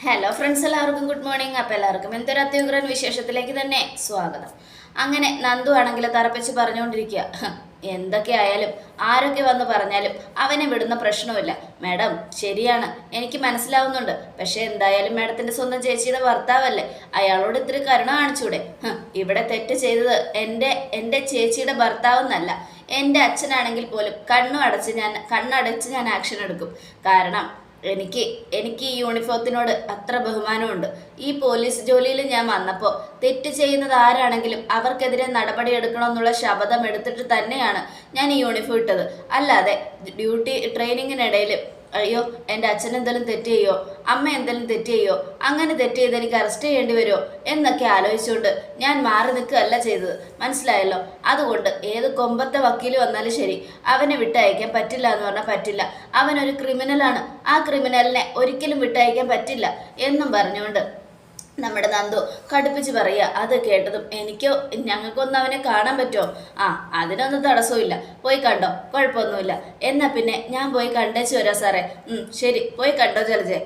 Hello friends, എല്ലാവർക്കും good morning. അപ്പോൾ എല്ലാവർക്കും എന്തൊരു അത്യുഗ്രൻ വിശേഷത്തിലേക്ക് തന്നെ സ്വാഗതം. അങ്ങനെ നന്ദു ആണെങ്കിൽ തറപ്പിച്ച് പറഞ്ഞുകൊണ്ടിരിക്കുക, എന്തൊക്കെ ആയാലും ആരൊക്കെ വന്ന് പറഞ്ഞാലും അവനെ വിടുന്ന പ്രശ്നമില്ല മാഡം. ശരിയാണ്, എനിക്ക് മനസ്സിലാവുന്നുണ്ട്. പക്ഷെ എന്തായാലും മാഡത്തിൻ്റെ സ്വന്തം ചേച്ചിയുടെ ഭർത്താവല്ലേ, അയാളോട് ഇത്തിരി കരുണ കാണിച്ചൂടെ? ഇവിടെ തെറ്റ് ചെയ്തത് എൻ്റെ ചേച്ചിയുടെ ഭർത്താവെന്നല്ല, എൻ്റെ അച്ഛനാണെങ്കിൽ പോലും കണ്ണടച്ച് ഞാൻ ആക്ഷൻ എടുക്കും. കാരണം എനിക്ക് ഈ യൂണിഫോത്തിനോട് അത്ര ബഹുമാനമുണ്ട്. ഈ പോലീസ് ജോലിയിൽ ഞാൻ വന്നപ്പോൾ തെറ്റ് ചെയ്യുന്നത് ആരാണെങ്കിലും അവർക്കെതിരെ നടപടി എടുക്കണമെന്നുള്ള ശപഥം എടുത്തിട്ട് തന്നെയാണ് ഞാൻ ഈ യൂണിഫോം ഇട്ടത്. അല്ലാതെ ഡ്യൂട്ടി ട്രെയിനിങ്ങിനിടയിൽ അയ്യോ എൻ്റെ അച്ഛൻ എന്തെങ്കിലും തെറ്റ് ചെയ്യോ, അമ്മ എന്തെങ്കിലും തെറ്റ് ചെയ്യോ, അങ്ങനെ തെറ്റ് ചെയ്ത് എനിക്ക് അറസ്റ്റ് ചെയ്യേണ്ടി വരുമോ എന്നൊക്കെ ആലോചിച്ചുകൊണ്ട് ഞാൻ മാറി നിൽക്കുകയല്ല ചെയ്തത്, മനസ്സിലായല്ലോ? അതുകൊണ്ട് ഏത് കൊമ്പത്തെ വക്കീൽ വന്നാലും ശരി, അവനെ വിട്ടയക്കാൻ പറ്റില്ല എന്ന് പറഞ്ഞാൽ പറ്റില്ല. അവനൊരു ക്രിമിനലാണ്, ആ ക്രിമിനലിനെ ഒരിക്കലും വിട്ടയക്കാൻ പറ്റില്ല എന്നും പറഞ്ഞുകൊണ്ട് നമ്മുടെ നന്ദു കടുപ്പിച്ച് പറയുക. അത് കേട്ടതും ഞങ്ങൾക്കൊന്നും അവനെ കാണാൻ പറ്റുമോ? അതിനൊന്നും തടസ്സമില്ല, പോയി കണ്ടോ, കുഴപ്പമൊന്നുമില്ല. എന്നാൽ പിന്നെ ഞാൻ പോയി കണ്ടേച്ചു വരാം സാറേ. ശരി, പോയി കണ്ടോ ജലജെ.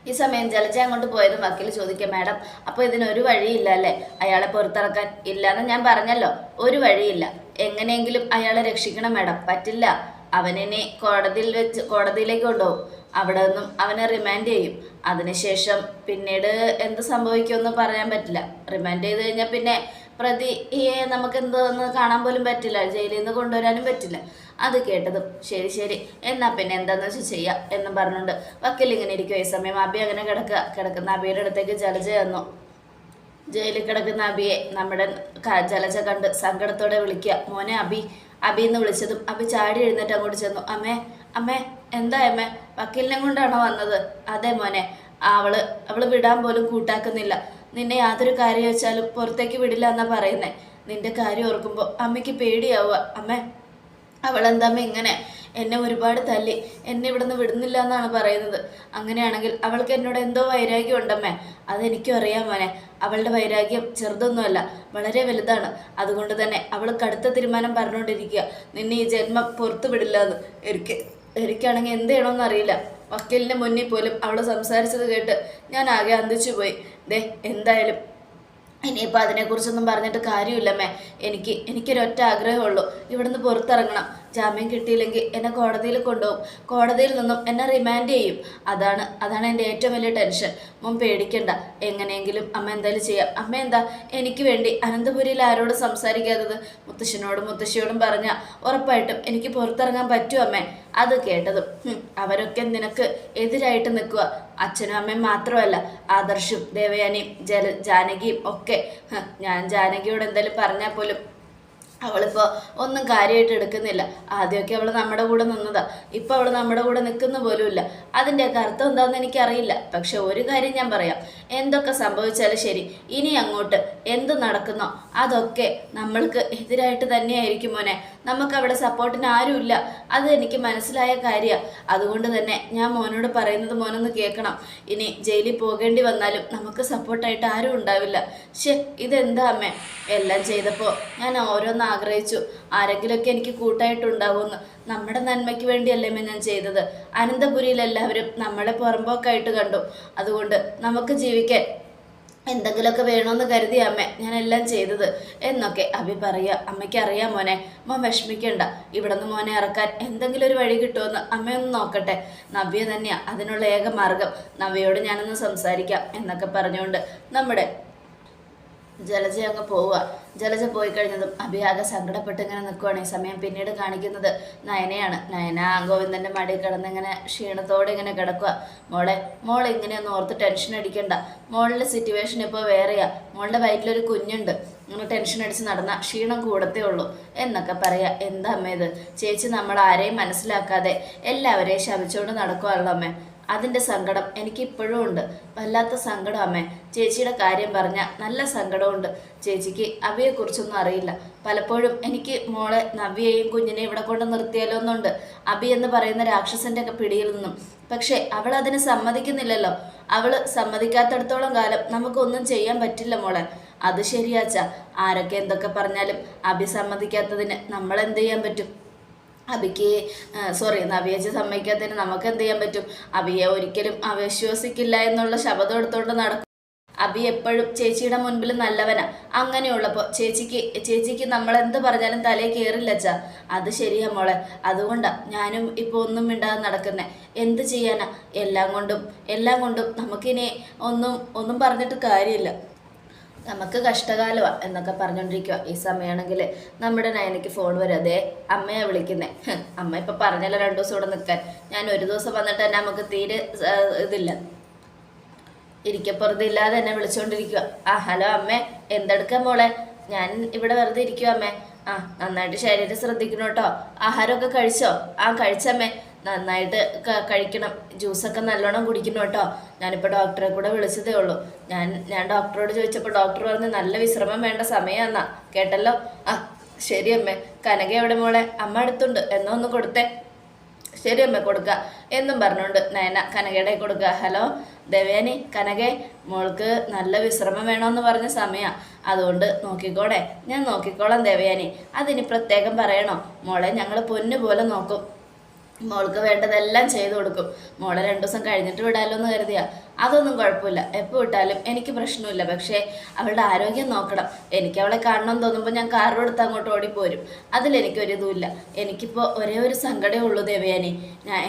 ഈ സമയം ജലജ അങ്ങോട്ട് പോയതും വക്കീൽ ചോദിക്കുക, മാഡം അപ്പോൾ ഇതിനൊരു വഴിയില്ല അല്ലേ? അയാളെ പുറത്തിറക്കാൻ ഇല്ലയെന്ന് ഞാൻ പറഞ്ഞല്ലോ, ഒരു വഴിയില്ല. എങ്ങനെയെങ്കിലും അയാളെ രക്ഷിക്കണം മാഡം. പറ്റില്ല, അവനെ കോടതിയിലേക്ക് കൊണ്ടുപോകും. അവിടെ നിന്നും അവനെ റിമാൻഡ് ചെയ്യും. അതിനുശേഷം പിന്നീട് എന്ത് സംഭവിക്കുമെന്ന് പറയാൻ പറ്റില്ല. റിമാൻഡ് ചെയ്ത് കഴിഞ്ഞാൽ പിന്നെ പ്രതിയെ നമുക്ക് എന്തോന്ന് കാണാൻ പോലും പറ്റില്ല, ജയിലിൽ നിന്ന് കൊണ്ടുവരാനും പറ്റില്ല. അത് കേട്ടതും ശരി ശരി, എന്നാൽ പിന്നെ എന്താണെന്ന് വെച്ചാൽ ചെയ്യാം എന്നും പറഞ്ഞുകൊണ്ട് വക്കീൽ ഇങ്ങനെ ഇരിക്കും. ഈ സമയം അബി അങ്ങനെ കിടക്കുന്ന അബിയുടെ അടുത്തേക്ക് ജലജ വന്നു. ജയിലിൽ കിടക്കുന്ന അബിയെ നമ്മുടെ ജലജ കണ്ട് സങ്കടത്തോടെ വിളിക്കുക, മോനെ അബി എന്ന് വിളിച്ചതും അബി ചാടി എഴുന്നേറ്റ് അങ്ങോട്ട് ചെന്നു. അമ്മേ എന്താ അമ്മേ, വക്കീലിനെ കൊണ്ടാണോ വന്നത്? അതെ മോനെ, അവള് വിടാൻ പോലും കൂട്ടാക്കുന്നില്ല. നിന്നെ യാതൊരു കാര്യം വെച്ചാലും പുറത്തേക്ക് വിടില്ല എന്നാ പറയുന്നേ. നിന്റെ കാര്യം ഓർക്കുമ്പോൾ അമ്മയ്ക്ക് പേടിയാവുക. അമ്മേ, അവളെന്താമ്മ ഇങ്ങനെ എന്നെ ഒരുപാട് തല്ലി എന്നെ ഇവിടുന്ന് വിടുന്നില്ല എന്നാണ് പറയുന്നത്. അങ്ങനെയാണെങ്കിൽ അവൾക്ക് എന്നോട് എന്തോ വൈരാഗ്യം ഉണ്ടമ്മേ. അതെനിക്കും അറിയാം മോനെ. അവളുടെ വൈരാഗ്യം ചെറുതൊന്നുമല്ല, വളരെ വലുതാണ്. അതുകൊണ്ട് തന്നെ അവൾ കടുത്ത തീരുമാനം പറഞ്ഞുകൊണ്ടിരിക്കുക, നിന്നെ ഈ ജന്മം പുറത്തു വിടില്ല എന്ന്. എനിക്കാണെങ്കിൽ എന്ത് ചെയ്യണമെന്ന് അറിയില്ല. വക്കീലിൻ്റെ മുന്നിൽ പോലും അവൾ സംസാരിച്ചത് കേട്ട് ഞാൻ ആകെ അന്തിച്ചു പോയി. എന്തായാലും ഇനിയിപ്പോൾ അതിനെക്കുറിച്ചൊന്നും പറഞ്ഞിട്ട് കാര്യമില്ലമ്മേ. എനിക്കൊരൊറ്റ ആഗ്രഹമുള്ളൂ, ഇവിടുന്ന് പുറത്തിറങ്ങണം. ജാമ്യം കിട്ടിയില്ലെങ്കിൽ എന്നെ കോടതിയിൽ കൊണ്ടുപോകും. കോടതിയിൽ നിന്നും എന്നെ റിമാൻഡ് ചെയ്യും. അതാണ് എൻ്റെ ഏറ്റവും വലിയ ടെൻഷൻ. മോൻ പേടിക്കണ്ട, എങ്ങനെയെങ്കിലും അമ്മ എന്തായാലും ചെയ്യാം. അമ്മ എന്താ എനിക്ക് വേണ്ടി അനന്തപുരിയിൽ ആരോടും സംസാരിക്കാത്തത്? മുത്തശ്ശനോടും മുത്തശ്ശിയോടും പറഞ്ഞാൽ ഉറപ്പായിട്ടും എനിക്ക് പുറത്തിറങ്ങാൻ പറ്റും അമ്മേ. അത് കേട്ടതും അവരൊക്കെ നിനക്ക് എതിരായിട്ട് നിൽക്കുക. അച്ഛനും അമ്മയും മാത്രമല്ല, ആദർശും ദേവയാനിയും ജാനകിയും ഒക്കെ. ഞാൻ ജാനകിയോട് എന്തായാലും പറഞ്ഞാൽ പോലും അവളിപ്പോൾ ഒന്നും കാര്യമായിട്ട് എടുക്കുന്നില്ല. ആദ്യമൊക്കെ അവൾ നമ്മുടെ കൂടെ നിന്നതാ, ഇപ്പോൾ അവൾ നമ്മുടെ കൂടെ നിൽക്കുന്ന പോലുമില്ല. അതിൻ്റെയൊക്കെ അർത്ഥം എന്താണെന്ന് എനിക്കറിയില്ല. പക്ഷെ ഒരു കാര്യം ഞാൻ പറയാം, എന്തൊക്കെ സംഭവിച്ചാലും ശരി, ഇനി അങ്ങോട്ട് എന്ത് നടക്കുന്നോ അതൊക്കെ നമ്മൾക്ക് എതിരായിട്ട് തന്നെയായിരിക്കും മോനെ. നമുക്കവിടെ സപ്പോർട്ടിന് ആരുമില്ല, അത് എനിക്ക് മനസ്സിലായ കാര്യമാണ്. അതുകൊണ്ട് തന്നെ ഞാൻ മോനോട് പറയുന്നത് മോനൊന്ന് കേൾക്കണം. ഇനി ജയിലിൽ പോകേണ്ടി വന്നാലും നമുക്ക് സപ്പോർട്ടായിട്ട് ആരും ഉണ്ടാവില്ല. ഇതെന്താ അമ്മേ, എല്ലാം ചെയ്തപ്പോൾ ഞാൻ ഓരോന്ന് ആഗ്രഹിച്ചു, ആരെങ്കിലുമൊക്കെ എനിക്ക് കൂട്ടായിട്ടുണ്ടാവുമെന്ന്. നമ്മുടെ നന്മയ്ക്ക് വേണ്ടിയല്ലേ ഞാൻ ചെയ്തത്. അനന്തപുരിയിൽ എല്ലാവരും നമ്മളെ പുറമ്പോക്കായിട്ട് കണ്ടു. അതുകൊണ്ട് നമുക്ക് ജീവിക്കാൻ എന്തെങ്കിലുമൊക്കെ വേണമെന്ന് കരുതി അമ്മ ഞാനെല്ലാം ചെയ്തത് എന്നൊക്കെ അഭി പറയുക. അമ്മയ്ക്ക് അറിയാം മോനെ, മോൻ വിഷമിക്കണ്ട. ഇവിടെ നിന്ന് മോനെ ഇറക്കാൻ എന്തെങ്കിലും ഒരു വഴി കിട്ടുമെന്ന് അമ്മയൊന്ന് നോക്കട്ടെ. നവ്യ തന്നെയാണ് അതിനുള്ള ഏക മാർഗം. നവ്യയോട് ഞാനൊന്ന് സംസാരിക്കാം എന്നൊക്കെ പറഞ്ഞുകൊണ്ട് നമ്മുടെ ജലജ അങ്ങ് പോവുക. ജലജ പോയി കഴിഞ്ഞതും അഭിയാകെ സങ്കടപ്പെട്ട് ഇങ്ങനെ നിൽക്കുവാണ്. ഈ സമയം പിന്നീട് കാണിക്കുന്നത് നയനയാണ്. നയന ഗോവിന്ദൻ്റെ മടിയിൽ കിടന്നിങ്ങനെ ക്ഷീണത്തോടെ ഇങ്ങനെ കിടക്കുക. മോളെ ഇങ്ങനെയൊന്നും ഓർത്ത് ടെൻഷൻ അടിക്കണ്ട. മോളുടെ സിറ്റുവേഷൻ ഇപ്പോൾ വേറെയാ. മോളുടെ വയറ്റിലൊരു കുഞ്ഞുണ്ട്. ഇങ്ങനെ ടെൻഷൻ അടിച്ച് നടന്ന ക്ഷീണം കൂടത്തേ ഉള്ളൂ എന്നൊക്കെ പറയാം. എന്താ അമ്മ ഇത്? ചേച്ചി നമ്മൾ ആരെയും മനസ്സിലാക്കാതെ എല്ലാവരെയും ശപിച്ചുകൊണ്ട് നടക്കുവാണല്ലോ അമ്മേ. അതിൻ്റെ സങ്കടം എനിക്കിപ്പോഴും ഉണ്ട്, വല്ലാത്ത സങ്കടം അമ്മേ. ചേച്ചിയുടെ കാര്യം പറഞ്ഞാൽ നല്ല സങ്കടമുണ്ട്. ചേച്ചിക്ക് അബിയെക്കുറിച്ചൊന്നും അറിയില്ല. പലപ്പോഴും എനിക്ക് മോളെ നവ്യയെയും കുഞ്ഞിനെ ഇവിടെ കൊണ്ട് നിർത്തിയാലോ എന്നുണ്ട്, അബി എന്ന് പറയുന്ന രാക്ഷസൻ്റെ ഒക്കെ പിടിയിൽ നിന്നും. പക്ഷേ അവൾ അതിന് സമ്മതിക്കുന്നില്ലല്ലോ. അവൾ സമ്മതിക്കാത്തടത്തോളം കാലം നമുക്കൊന്നും ചെയ്യാൻ പറ്റില്ല മോളെ. അത് ശരിയാച്ചാ, ആരൊക്കെ എന്തൊക്കെ പറഞ്ഞാലും അബി സമ്മതിക്കാത്തതിന് നമ്മൾ എന്ത് ചെയ്യാൻ പറ്റും? അബിക്ക് നവ്യേച്ചി സമ്മതിക്കാത്തതിന് നമുക്ക് എന്ത് ചെയ്യാൻ പറ്റും? അബിയെ ഒരിക്കലും അവിശ്വസിക്കില്ല എന്നുള്ള ശപഥം എടുത്തുകൊണ്ട് നടക്കും. അബി എപ്പോഴും ചേച്ചിയുടെ മുൻപിൽ നല്ലവനാ. അങ്ങനെയുള്ളപ്പോൾ ചേച്ചിക്ക് നമ്മൾ എന്ത് പറഞ്ഞാലും തലേ കയറില്ലച്ചാ. അത് ശരിയാ മോളെ. അതുകൊണ്ടാ ഞാനും ഇപ്പോൾ ഒന്നും മിണ്ടാതെ നടക്കുന്നേ. എന്ത് ചെയ്യാനാ? എല്ലാം കൊണ്ടും നമുക്കിനി ഒന്നും പറഞ്ഞിട്ട് കാര്യമില്ല. നമുക്ക് കഷ്ടകാലമാണ് എന്നൊക്കെ പറഞ്ഞുകൊണ്ടിരിക്കുക. ഈ സമയമാണെങ്കിൽ നമ്മുടെ നയനയ്ക്ക് ഫോൺ വരും. അതേ അമ്മയെ വിളിക്കുന്നേ. അമ്മ ഇപ്പം പറഞ്ഞല്ലോ 2 ദിവസം ഇവിടെ നിൽക്കാൻ. ഞാൻ ഒരു ദിവസം വന്നിട്ട് തന്നെ നമുക്ക് തീരെ ഇതില്ല, ഇരിക്കപ്പുറത്തില്ലാതെ എന്നെ വിളിച്ചുകൊണ്ടിരിക്കുക. ഹലോ അമ്മേ, എന്തെടുക്കാൻ മോളെ? ഞാൻ ഇവിടെ വെറുതെ ഇരിക്കുക അമ്മേ. നന്നായിട്ട് ശരീരം ശ്രദ്ധിക്കണം കേട്ടോ. ആഹാരമൊക്കെ കഴിച്ചോ? കഴിച്ചമ്മേ. നന്നായിട്ട് കഴിക്കണം. ജ്യൂസൊക്കെ നല്ലോണം കുടിക്കണം കേട്ടോ. ഞാനിപ്പോൾ ഡോക്ടറെ കൂടെ വിളിച്ചതേ ഉള്ളൂ. ഞാൻ ഡോക്ടറോട് ചോദിച്ചപ്പോൾ ഡോക്ടർ പറഞ്ഞ് നല്ല വിശ്രമം വേണ്ട സമയമെന്നാ. കേട്ടല്ലോ? ശരി അമ്മേ. കനക എവിടെ മോളെ? അമ്മ അടുത്തുണ്ട്. എന്നോ ഒന്ന് കൊടുത്തേ. ശരി അമ്മ, കൊടുക്കുക എന്നും പറഞ്ഞുകൊണ്ട് നയന കനകയുടെ കൊടുക്കുക. ഹലോ ദേവയാനി, കനകെ, മോൾക്ക് നല്ല വിശ്രമം വേണമെന്ന് പറഞ്ഞ സമയമാണ്. അതുകൊണ്ട് നോക്കിക്കോടെ. ഞാൻ നോക്കിക്കോളാം ദേവയാനി. അതിന് പ്രത്യേകം പറയണോ മോളെ? ഞങ്ങൾ പൊന്നു പോലെ നോക്കും. മോൾക്ക് വേണ്ടതെല്ലാം ചെയ്തു കൊടുക്കും. മോളെ 2 ദിവസം കഴിഞ്ഞിട്ട് വിടാലോ എന്ന് കരുതിയാ. അതൊന്നും കുഴപ്പമില്ല. എപ്പോൾ വിട്ടാലും എനിക്ക് പ്രശ്നമില്ല. പക്ഷേ അവളുടെ ആരോഗ്യം നോക്കണം. എനിക്ക് അവളെ കാണണമെന്ന് തോന്നുമ്പോൾ ഞാൻ കാറിലെടുത്ത് അങ്ങോട്ട് ഓടിപ്പോരും. അതിലെനിക്കൊരിതുമില്ല. എനിക്കിപ്പോൾ ഒരേ ഒരു സങ്കടമേ ഉള്ളൂ ദേവയാനി.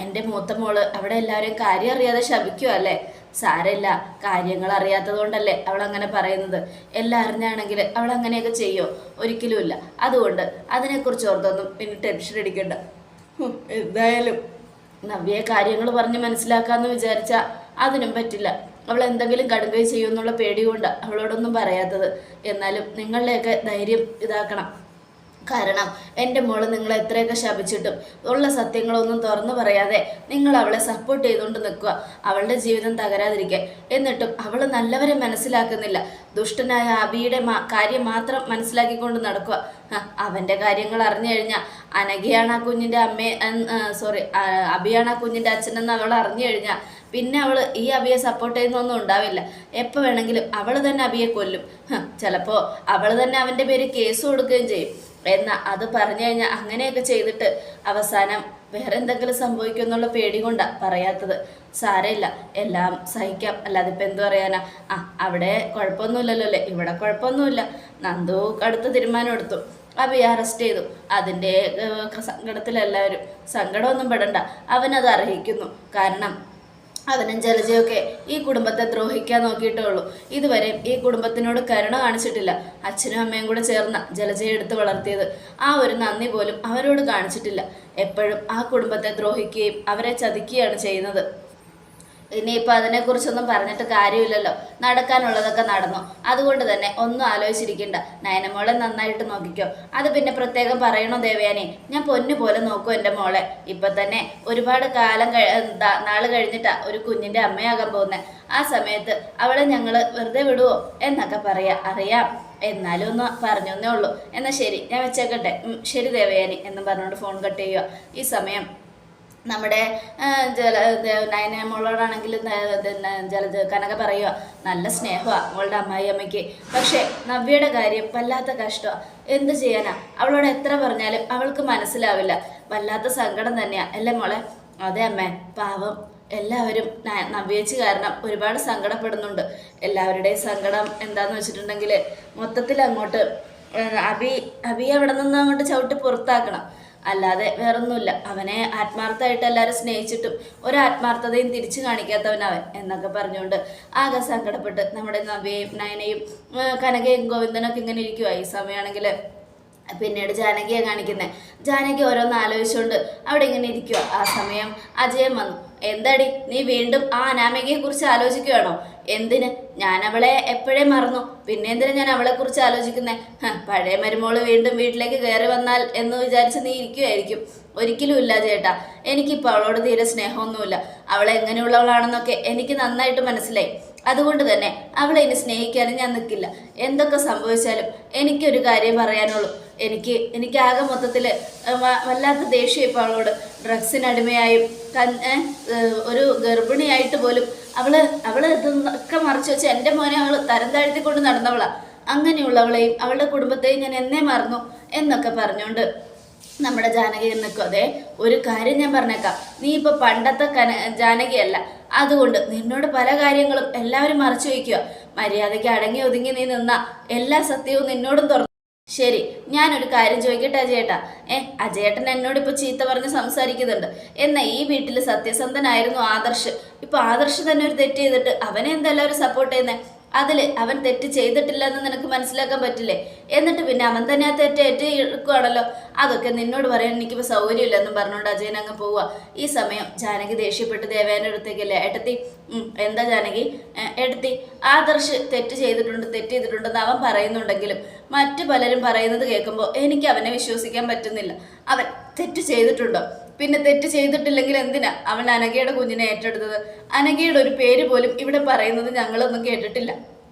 എൻ്റെ മൂത്ത മോള് അവിടെ എല്ലാവരും കാര്യം അറിയാതെ ശപിക്കുമല്ലേ? സാരമില്ല, കാര്യങ്ങൾ അറിയാത്തത് കൊണ്ടല്ലേ അവളങ്ങനെ പറയുന്നത്. എല്ലാം അറിഞ്ഞാണെങ്കിൽ അവൾ അങ്ങനെയൊക്കെ ചെയ്യുമോ? ഒരിക്കലുമില്ല. അതുകൊണ്ട് അതിനെക്കുറിച്ച് ഓർത്തൊന്നും പിന്നെ ടെൻഷൻ അടിക്കണ്ട. എന്തായാലും നവ്യെ കാര്യങ്ങൾ പറഞ്ഞ് മനസ്സിലാക്കാമെന്ന് വിചാരിച്ചാൽ അതിനും പറ്റില്ല. അവൾ എന്തെങ്കിലും കടുകൈ ചെയ്യുമെന്നുള്ള പേടി കൊണ്ടാണ് അവളോടൊന്നും പറയാത്തത്. എന്നാലും നിങ്ങളുടെയൊക്കെ ധൈര്യം ഇതാക്കണം. കാരണം എൻ്റെ മോള് നിങ്ങളെ എത്രയൊക്കെ ശപിച്ചിട്ടും ഉള്ള സത്യങ്ങളൊന്നും തുറന്നു പറയാതെ നിങ്ങൾ അവളെ സപ്പോർട്ട് ചെയ്തുകൊണ്ട് നിൽക്കുക, അവളുടെ ജീവിതം തകരാതിരിക്കാൻ. എന്നിട്ടും അവൾ നല്ലവരെ മനസ്സിലാക്കുന്നില്ല. ദുഷ്ടനായ അബിയുടെ കാര്യം മാത്രം മനസ്സിലാക്കിക്കൊണ്ട് നടക്കുക. അവൻ്റെ കാര്യങ്ങൾ അറിഞ്ഞു കഴിഞ്ഞാൽ അനഘയാണ് ആ കുഞ്ഞിൻ്റെ അബിയാണ് ആ കുഞ്ഞിൻ്റെ അച്ഛനെന്ന് അവൾ അറിഞ്ഞു കഴിഞ്ഞാൽ പിന്നെ അവൾ ഈ അബിയെ സപ്പോർട്ട് ചെയ്യുന്നൊന്നും ഉണ്ടാവില്ല. എപ്പോൾ വേണമെങ്കിലും അവൾ തന്നെ അബിയെ കൊല്ലും. ചിലപ്പോൾ അവൾ തന്നെ അവൻ്റെ പേര് കേസ് കൊടുക്കുകയും ചെയ്യും. എന്നാൽ അത് പറഞ്ഞു കഴിഞ്ഞാൽ അങ്ങനെയൊക്കെ ചെയ്തിട്ട് അവസാനം വേറെ എന്തെങ്കിലും സംഭവിക്കുമെന്നുള്ള പേടി കൊണ്ടാണ് പറയാത്തത്. സാരമില്ല, എല്ലാം സഹിക്കാം. അല്ലാതെ ഇപ്പം എന്തു പറയാനാ? അവിടെ കുഴപ്പമൊന്നുമില്ലല്ലോ അല്ലേ? ഇവിടെ കുഴപ്പമൊന്നുമില്ല. നന്ദു അടുത്ത തീരുമാനം എടുത്തു. അബിയെ അറസ്റ്റ് ചെയ്തു. അതിൻ്റെ സങ്കടത്തിലെല്ലാവരും. സങ്കടമൊന്നും പെടണ്ട, അവനത് അർഹിക്കുന്നു. കാരണം അവനും ജലജയൊക്കെ ഈ കുടുംബത്തെ ദ്രോഹിക്കാൻ നോക്കിയിട്ടേ ഉള്ളൂ. ഇതുവരെ ഈ കുടുംബത്തിനോട് കരുണ കാണിച്ചിട്ടില്ല. അച്ഛനും അമ്മയും കൂടെ ചേർന്ന ജലജയെ എടുത്ത് വളർത്തിയത്. ആ ഒരു നന്ദി പോലും അവരോട് കാണിച്ചിട്ടില്ല. എപ്പോഴും ആ കുടുംബത്തെ ദ്രോഹിക്കുകയും അവരെ ചതിക്കുകയാണ് ചെയ്യുന്നത്. ഇനിയിപ്പോൾ അതിനെക്കുറിച്ചൊന്നും പറഞ്ഞിട്ട് കാര്യമില്ലല്ലോ. നടക്കാനുള്ളതൊക്കെ നടന്നു. അതുകൊണ്ട് തന്നെ ഒന്നും ആലോചിച്ചിരിക്കണ്ട. നയനമോളെ നന്നായിട്ട് നോക്കിക്കോ. അത് പിന്നെ പ്രത്യേകം പറയണോ ദേവയാനി? ഞാൻ പൊന്നു പോലെ നോക്കും എൻ്റെ മോളെ. ഇപ്പം തന്നെ ഒരുപാട് നാൾ കഴിഞ്ഞിട്ടാ ഒരു കുഞ്ഞിൻ്റെ അമ്മയാകാൻ പോകുന്നത്. ആ സമയത്ത് അവളെ ഞങ്ങൾ വെറുതെ വിടുവോ എന്നൊക്കെ അറിയാം. എന്നാലും ഒന്ന് പറഞ്ഞേ ഉള്ളൂ. എന്നാൽ ശരി, ഞാൻ വെച്ചേക്കട്ടെ. ശരി ദേവയാനി എന്നും പറഞ്ഞുകൊണ്ട് ഫോൺ കട്ട് ചെയ്യുക. ഈ സമയം നമ്മുടെ നയന മോളോടാണെങ്കിൽ കനക പറയുക, നല്ല സ്നേഹമാണ് മോളുടെ അമ്മായി അമ്മയ്ക്ക്. പക്ഷേ നവ്യയുടെ കാര്യം വല്ലാത്ത കഷ്ടമാണ്. എന്ത് ചെയ്യാനാ? അവളോട് എത്ര പറഞ്ഞാലും അവൾക്ക് മനസ്സിലാവില്ല. വല്ലാത്ത സങ്കടം തന്നെയാണ് അല്ലേ മോളെ? അതെ അമ്മേ, പാവം എല്ലാവരും നവ്യേച്ചി കാരണം ഒരുപാട് സങ്കടപ്പെടുന്നുണ്ട്. എല്ലാവരുടെയും സങ്കടം എന്താണെന്ന് വെച്ചിട്ടുണ്ടെങ്കിൽ മൊത്തത്തിൽ അങ്ങോട്ട് അബി അവിടെ നിന്ന് അങ്ങോട്ട് ചവിട്ടി പുറത്താക്കണം. അല്ലാതെ വേറൊന്നുമില്ല. അവനെ ആത്മാർത്ഥമായിട്ട് എല്ലാവരും സ്നേഹിച്ചിട്ടും ഒരാത്മാർത്ഥതയും തിരിച്ചു കാണിക്കാത്തവനവൻ എന്നൊക്കെ പറഞ്ഞുകൊണ്ട് ആകെ സങ്കടപ്പെട്ട് നമ്മുടെ നവ്യയും നയനയും കനകയും ഗോവിന്ദനൊക്കെ ഇങ്ങനെ ഇരിക്കുവാ. ഈ സമയമാണെങ്കിൽ പിന്നീട് ജാനകിയെ കാണിക്കുന്നത്. ജാനകി ഓരോന്ന് ആലോചിച്ചുകൊണ്ട് അവിടെ ഇങ്ങനെ ഇരിക്കുക. ആ സമയം അജയൻ വന്നു. എന്താടി നീ വീണ്ടും ആ അനാമികയെ കുറിച്ച് ആലോചിക്കുകയാണോ? എന്തിന്? ഞാൻ അവളെ എപ്പോഴേ മറന്നു. പിന്നെ എന്തിനാ ഞാൻ അവളെക്കുറിച്ച് ആലോചിക്കുന്നേ? പഴയ മരുമോള് വീണ്ടും വീട്ടിലേക്ക് കയറി വന്നാൽ എന്ന് വിചാരിച്ച് നീ ഇരിക്കുമായിരിക്കും. ഒരിക്കലും ഇല്ല ചേട്ടാ. എനിക്കിപ്പോൾ അവളോട് തീരെ സ്നേഹമൊന്നുമില്ല. അവളെ എങ്ങനെയുള്ളവളാണെന്നൊക്കെ എനിക്ക് നന്നായിട്ട് മനസ്സിലായി. അതുകൊണ്ട് തന്നെ അവളെ ഇനി സ്നേഹിക്കാനും ഞാൻ നിൽക്കില്ല. എന്തൊക്കെ സംഭവിച്ചാലും എനിക്കൊരു കാര്യം പറയാനുള്ളൂ. എനിക്ക് ആകെ മൊത്തത്തിൽ വല്ലാത്ത ദേഷ്യം ഇപ്പോൾ അവളോട്. ഡ്രഗ്സിനടിമയായും ഒരു ഗർഭിണിയായിട്ട് പോലും അവള് ഇതൊക്കെ മറച്ചു വെച്ച് എൻ്റെ മോനെ അവൾ തരം താഴ്ത്തിക്കൊണ്ട് നടന്നവളാണ്. അങ്ങനെയുള്ളവളെയും അവളുടെ കുടുംബത്തെയും ഞാൻ എന്നേ മറന്നു എന്നൊക്കെ പറഞ്ഞുകൊണ്ട് നമ്മുടെ ജാനകി നിൽക്കും. അതെ, ഒരു കാര്യം ഞാൻ പറഞ്ഞേക്കാം, നീ ഇപ്പൊ പണ്ടത്തെ ജാനകിയല്ല. അതുകൊണ്ട് നിന്നോട് പല കാര്യങ്ങളും എല്ലാവരും മറച്ചു വയ്ക്കുക. മര്യാദയ്ക്ക് അടങ്ങി ഒതുങ്ങി നീ നിന്ന എല്ലാ സത്യവും നിന്നോടും തുറന്നു. ശരി, ഞാനൊരു കാര്യം ചോദിക്കട്ടെ അജയേട്ടാ. അജയേട്ടൻ എന്നോട് ഇപ്പൊ ചീത്ത പറഞ്ഞ് സംസാരിക്കുന്നുണ്ട്. എന്നാൽ ഈ വീട്ടിൽ സത്യസന്ധനായിരുന്നു ആദർശ്. ഇപ്പൊ ആദർശ് തന്നെ ഒരു തെറ്റ് ചെയ്തിട്ട് അവനെ എന്തെല്ലാവരും സപ്പോർട്ട് ചെയ്യുന്നേ? അതിൽ അവൻ തെറ്റ് ചെയ്തിട്ടില്ല എന്ന് നിനക്ക് മനസ്സിലാക്കാൻ പറ്റില്ലേ? എന്നിട്ട് പിന്നെ അവൻ തന്നെ ആ തെറ്റ് ഏറ്റെടുക്കുകയാണല്ലോ. അതൊക്കെ നിന്നോട് പറയാൻ എനിക്കിപ്പോൾ സൗകര്യമില്ലെന്നും പറഞ്ഞുകൊണ്ട് അജയൻ അങ്ങ് പോവുക. ഈ സമയം ജാനകി ദേഷ്യപ്പെട്ട് ദേവേൻ്റെ അടുത്തേക്കല്ലേ, ഏട്ടത്തി എന്താ ജാനകി, ഏട്ടത്തി ആദർശ് തെറ്റ് ചെയ്തിട്ടുണ്ടെന്ന് അവൻ പറയുന്നുണ്ടെങ്കിലും മറ്റു പലരും പറയുന്നത് കേൾക്കുമ്പോൾ എനിക്ക് അവനെ വിശ്വസിക്കാൻ പറ്റുന്നില്ല. അവൻ തെറ്റ് ചെയ്തിട്ടുണ്ടോ? പിന്നെ തെറ്റ് ചെയ്തിട്ടില്ലെങ്കിൽ എന്തിനാ അവൻ അനഘയുടെ കുഞ്ഞിനെ ഏറ്റെടുത്തത്? അനഘയുടെ ഒരു പേര് പോലും ഇവിടെ പറയുന്നത് ഞങ്ങളൊന്നും കേട്ടിട്ടില്ല.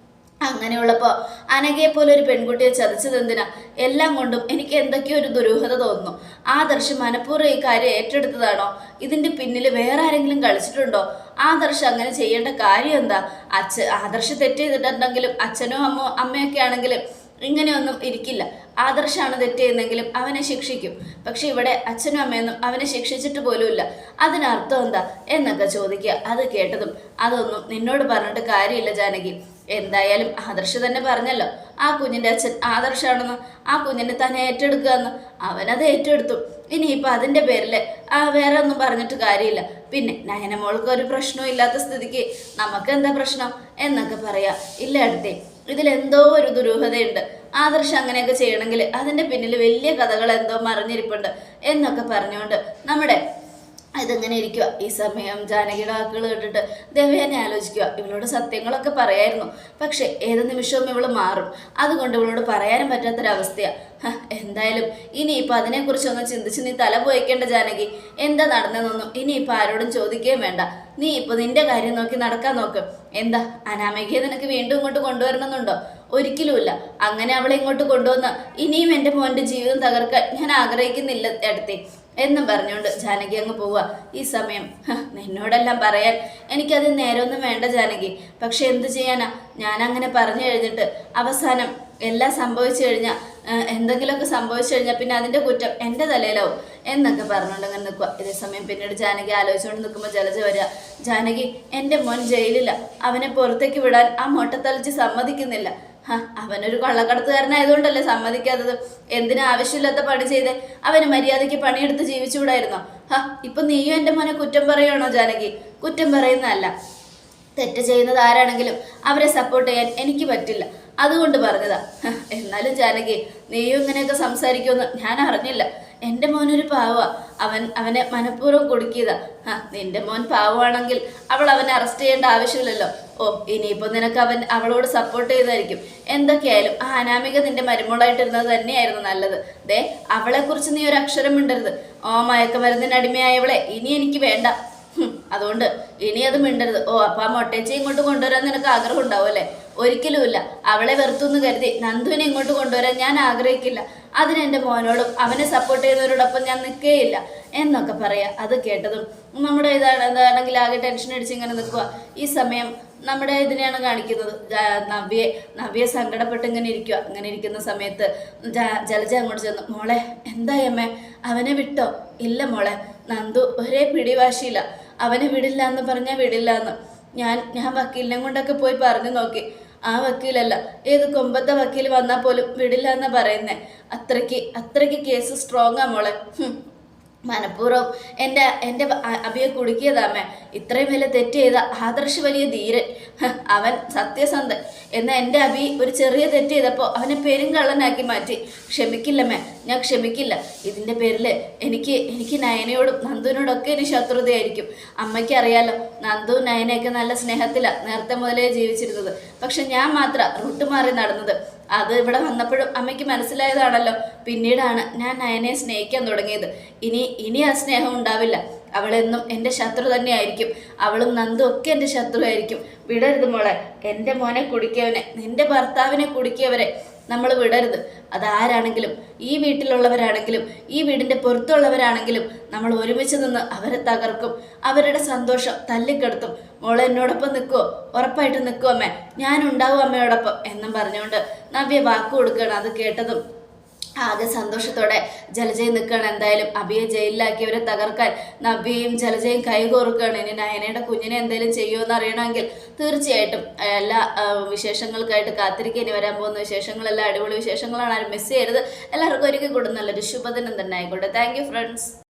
അങ്ങനെയുള്ളപ്പോൾ അനഘയെ പോലെ ഒരു പെൺകുട്ടിയെ ചതിച്ചത് എന്തിനാ? എല്ലാം കൊണ്ടും എനിക്ക് എന്തൊക്കെയോ ഒരു ദുരൂഹത തോന്നുന്നു. ആദർശ് മനഃപൂർവ്വം ഈ കാര്യം ഏറ്റെടുത്തതാണോ? ഇതിന്റെ പിന്നിൽ വേറെ ആരെങ്കിലും കളിച്ചിട്ടുണ്ടോ? ആദർശ് അങ്ങനെ ചെയ്യേണ്ട കാര്യം എന്താ? ആദർശ് തെറ്റ് ചെയ്തിട്ടുണ്ടെങ്കിലും അച്ഛനോ അമ്മയൊക്കെ ആണെങ്കിലും ഇങ്ങനെയൊന്നും ഇരിക്കില്ല. ആദർശാണ് തെറ്റ് ചെയ്യുന്നെങ്കിലും അവനെ ശിക്ഷിക്കും. പക്ഷെ ഇവിടെ അച്ഛനും അമ്മയൊന്നും അവനെ ശിക്ഷിച്ചിട്ട് പോലുമില്ല. അതിനർത്ഥം എന്താ എന്നൊക്കെ ചോദിക്കുക. അത് കേട്ടതും അതൊന്നും നിന്നോട് പറഞ്ഞിട്ട് കാര്യമില്ല ജാനകി. എന്തായാലും ആദർശ് തന്നെ പറഞ്ഞല്ലോ ആ കുഞ്ഞിൻ്റെ അച്ഛൻ ആദർശാണെന്ന്. ആ കുഞ്ഞിനെ തന്നെ ഏറ്റെടുക്കുക എന്ന്. അവനത് ഏറ്റെടുത്തു. ഇനിയിപ്പോൾ അതിൻ്റെ പേരിൽ വേറെ ഒന്നും പറഞ്ഞിട്ട് കാര്യമില്ല. പിന്നെ നയനമോൾക്ക് ഒരു പ്രശ്നവും ഇല്ലാത്ത സ്ഥിതിക്ക് നമുക്കെന്താ പ്രശ്നം എന്നൊക്കെ പറയാം. ഇല്ല അടുത്തേ, ഇതിലെന്തോ ഒരു ദുരൂഹതയുണ്ട്. ആദർശ് അങ്ങനെയൊക്കെ ചെയ്യണമെങ്കിൽ അതിൻ്റെ പിന്നിൽ വലിയ കഥകൾ എന്തോ മറിഞ്ഞിരിപ്പുണ്ട് എന്നൊക്കെ പറഞ്ഞുകൊണ്ട് നമ്മുടെ ഇതെങ്ങനെ ഇരിക്കുക. ഈ സമയം ജാനകിയുടെ വാക്കുകൾ കേട്ടിട്ട് ദേവയാനി ആലോചിക്കുക. ഇവളോട് സത്യങ്ങളൊക്കെ പറയായിരുന്നു, പക്ഷെ ഏത് നിമിഷവും ഇവള് മാറും. അതുകൊണ്ട് ഇവളോട് പറയാനും പറ്റാത്തൊരവസ്ഥയാണ്. എന്തായാലും ഇനിയിപ്പോൾ അതിനെക്കുറിച്ചൊന്നും ചിന്തിച്ച് നീ തല പോയിക്കേണ്ട ജാനകി. എന്താ നടന്നതെന്നൊന്നും ഇനിയിപ്പോൾ ആരോടും ചോദിക്കുകയും വേണ്ട. നീ ഇപ്പോൾ നിന്റെ കാര്യം നോക്കി നടക്കാൻ നോക്ക്. എന്താ അനാമികയെ നിനക്ക് വീണ്ടും ഇങ്ങോട്ട് കൊണ്ടുവരണമെന്നുണ്ടോ? ഒരിക്കലുമില്ല. അങ്ങനെ അവളെ ഇങ്ങോട്ട് കൊണ്ടുവന്ന് ഇനിയും എൻ്റെ മോൻ്റെ ജീവിതം തകർക്കാൻ ഞാൻ ആഗ്രഹിക്കുന്നില്ല അടുത്തേ എന്നും പറഞ്ഞുകൊണ്ട് ജാനകി അങ്ങ് പോവുക. ഈ സമയം നിന്നോടെല്ലാം പറയാൻ എനിക്കത് നേരമൊന്നും വേണ്ട ജാനകി. പക്ഷെ എന്തു ചെയ്യാനാ, ഞാൻ അങ്ങനെ പറഞ്ഞു കഴിഞ്ഞിട്ട് അവസാനം എല്ലാം സംഭവിച്ചു കഴിഞ്ഞാൽ എന്തെങ്കിലുമൊക്കെ സംഭവിച്ചു കഴിഞ്ഞാൽ പിന്നെ അതിൻ്റെ കുറ്റം എൻ്റെ തലയിലാവും എന്നൊക്കെ പറഞ്ഞുകൊണ്ട് അങ്ങനെ നിൽക്കുക. ഇതേ സമയം പിന്നീട് ജാനകി ആലോചിച്ചുകൊണ്ട് നിൽക്കുമ്പോൾ ജലജ വരിക. ജാനകി, എൻ്റെ മോൻ ജയിലില്ല. അവനെ പുറത്തേക്ക് വിടാൻ ആ മൊട്ടത്തളിച്ച് സമ്മതിക്കുന്നില്ല. അവനൊരു കള്ളക്കടത്തുകാരനായതുകൊണ്ടല്ലേ സമ്മതിക്കാത്തത്? എന്തിനാ ആവശ്യമില്ലാത്ത പണി ചെയ്തേ? അവന് മര്യാദയ്ക്ക് പണിയെടുത്ത് ജീവിച്ചുകൂടായിരുന്നോ? ഇപ്പൊ നീയും എൻ്റെ മോനെ കുറ്റം പറയുകയാണോ ജാനകി? കുറ്റം പറയുന്നതല്ല, തെറ്റ് ചെയ്യുന്നത് ആരാണെങ്കിലും അവരെ സപ്പോർട്ട് ചെയ്യാൻ എനിക്ക് പറ്റില്ല, അതുകൊണ്ട് പറഞ്ഞതാ. എന്നാലും ജാനകി, നീയും ഇങ്ങനെയൊക്കെ സംസാരിക്കുമെന്ന് ഞാൻ അറിഞ്ഞില്ല. എൻ്റെ മോനൊരു പാവ. അവനെ മനഃപൂർവ്വം കൊടുക്കിയതാ. നിന്റെ മോൻ പാവമാണെങ്കിൽ അവനെ അറസ്റ്റ് ചെയ്യേണ്ട ആവശ്യമില്ലല്ലോ. ഇനിയിപ്പോൾ നിനക്ക് അവളോട് സപ്പോർട്ട് ചെയ്തായിരിക്കും. എന്തൊക്കെയായാലും ആ അനാമിക നിന്റെ മരുമോളായിട്ടിരുന്നത് തന്നെയായിരുന്നു നല്ലത്. അവളെക്കുറിച്ച് നീ ഒരു അക്ഷരം മിണ്ടരുത്. മയക്കുമരുന്നിന് അടിമയായവളെ ഇനി എനിക്ക് വേണ്ട. അതുകൊണ്ട് ഇനി അത് മിണ്ടരുത്. അപ്പം ആ മൊട്ടേച്ചി ഇങ്ങോട്ട് കൊണ്ടുവരാൻ നിനക്ക് ആഗ്രഹം ഉണ്ടാവും അല്ലേ? ഒരിക്കലുമില്ല. അവളെ വെറുത്തുനിന്ന് കരുതി നന്ദുവിനെ ഇങ്ങോട്ട് കൊണ്ടുവരാൻ ഞാൻ ആഗ്രഹിക്കില്ല. അതിനെൻ്റെ മോനോടും അവനെ സപ്പോർട്ട് ചെയ്യുന്നവരോടൊപ്പം ഞാൻ നിൽക്കുകയില്ല എന്നൊക്കെ പറയാം. അത് കേട്ടതും നമ്മുടെ എന്താണെങ്കിൽ ആകെ ടെൻഷൻ അടിച്ച് ഇങ്ങനെ നിൽക്കുക. ഈ സമയം നമ്മുടെ ഇതിനെയാണ് കാണിക്കുന്നത്. നവ്യെ സങ്കടപ്പെട്ട് ഇങ്ങനെ ഇരിക്കുക. ഇങ്ങനെ ഇരിക്കുന്ന സമയത്ത് ജലജ അങ്ങോട്ട് ചെന്നു. മോളെ എന്തായി അമ്മേ, അവനെ വിട്ടോ? ഇല്ല മോളെ, നന്ദു ഒരേ പിടിവാശിയില്ല. അവനെ വിടില്ല എന്ന് പറഞ്ഞാൽ വിടില്ല എന്ന്. ഞാൻ വക്കീലിനെ കൊണ്ടൊക്കെ പോയി പറഞ്ഞു നോക്കി. ആ വക്കീലല്ല, ഏത് കൊമ്പത്തെ വക്കീൽ വന്നാൽ പോലും വിടില്ല എന്നാ പറയുന്നേ. അത്രയ്ക്ക് കേസ് സ്ട്രോങ്ങാ മോളെ. മനഃപൂർവ്വം എൻ്റെ അഭിയെ കുടുക്കിയതാമേ. ഇത്രയും വലിയ തെറ്റ് ചെയ്ത ആദർശ് വലിയ ധീരൻ, അവൻ സത്യസന്ധൻ. എന്നാൽ എൻ്റെ അഭി ഒരു ചെറിയ തെറ്റ് ചെയ്തപ്പോൾ അവനെ പെരുങ്കള്ളനാക്കി മാറ്റി. ക്ഷമിക്കില്ലമ്മേ, ഞാൻ ക്ഷമിക്കില്ല. ഇതിൻ്റെ പേരിൽ എനിക്ക് നയനയോടും നന്ദുവിനോടൊക്കെ ഇനി ശത്രുതയായിരിക്കും. അമ്മയ്ക്ക് അറിയാലോ, നന്ദു നയനയൊക്കെ നല്ല സ്നേഹത്തിലാണ് നേരത്തെ മുതലേ ജീവിച്ചിരുന്നത്. പക്ഷെ ഞാൻ മാത്രം റൂട്ട് മാറി നടന്നത്. അത് ഇവിടെ വന്നപ്പോഴും അമ്മയ്ക്ക് മനസ്സിലായതാണല്ലോ. പിന്നീടാണ് ഞാൻ നയനെ സ്നേഹിക്കാൻ തുടങ്ങിയത്. ഇനി ആ സ്നേഹം ഉണ്ടാവില്ല. അവളെന്നും എൻ്റെ ശത്രു തന്നെയായിരിക്കും. അവളും നന്ദും ഒക്കെ എൻ്റെ ശത്രുവായിരിക്കും. വിടരുത് മോളെ. എൻ്റെ മോനെ കുടിക്കിയവനെ, നിന്റെ ഭർത്താവിനെ കുടിക്കിയവരെ നമ്മൾ വിടരുത്. അതാരാണെങ്കിലും, ഈ വീട്ടിലുള്ളവരാണെങ്കിലും ഈ വീടിൻ്റെ പുറത്തുള്ളവരാണെങ്കിലും നമ്മൾ ഒരുമിച്ച് നിന്ന് അവരെ തകർക്കും. അവരുടെ സന്തോഷം തല്ലിക്കെടുത്തും. മോളെ എന്നോടൊപ്പം നിൽക്കുമോ? ഉറപ്പായിട്ട് നിൽക്കുമോ അമ്മേ? ഞാനുണ്ടാവും അമ്മയോടൊപ്പം എന്നും പറഞ്ഞുകൊണ്ട് നവ്യ വാക്ക് കൊടുക്കുകയാണ്. അത് കേട്ടതും ആകെ സന്തോഷത്തോടെ ജലജയും നിൽക്കുകയാണ്. എന്തായാലും അഭിയെ ജയിലിലാക്കിയവരെ തകർക്കാൻ നവ്യയും ജലജയും കൈകോർക്കുകയാണ്. ഇനി നയനയുടെ കുഞ്ഞിനെ എന്തെങ്കിലും ചെയ്യുമെന്ന് അറിയണമെങ്കിൽ തീർച്ചയായിട്ടും എല്ലാ വിശേഷങ്ങൾക്കായിട്ട് കാത്തിരിക്കുക. ഇനി വരാൻ പോകുന്ന വിശേഷങ്ങളെല്ലാം അടിപൊളി വിശേഷങ്ങളാണ്. ആരും മിസ് ചെയ്യരുത്. എല്ലാവർക്കും ഒരിക്കൽ കൂടെ നല്ലൊരു ശുഭദിനം തന്നെ ആയിക്കോട്ടെ. Thank you friends.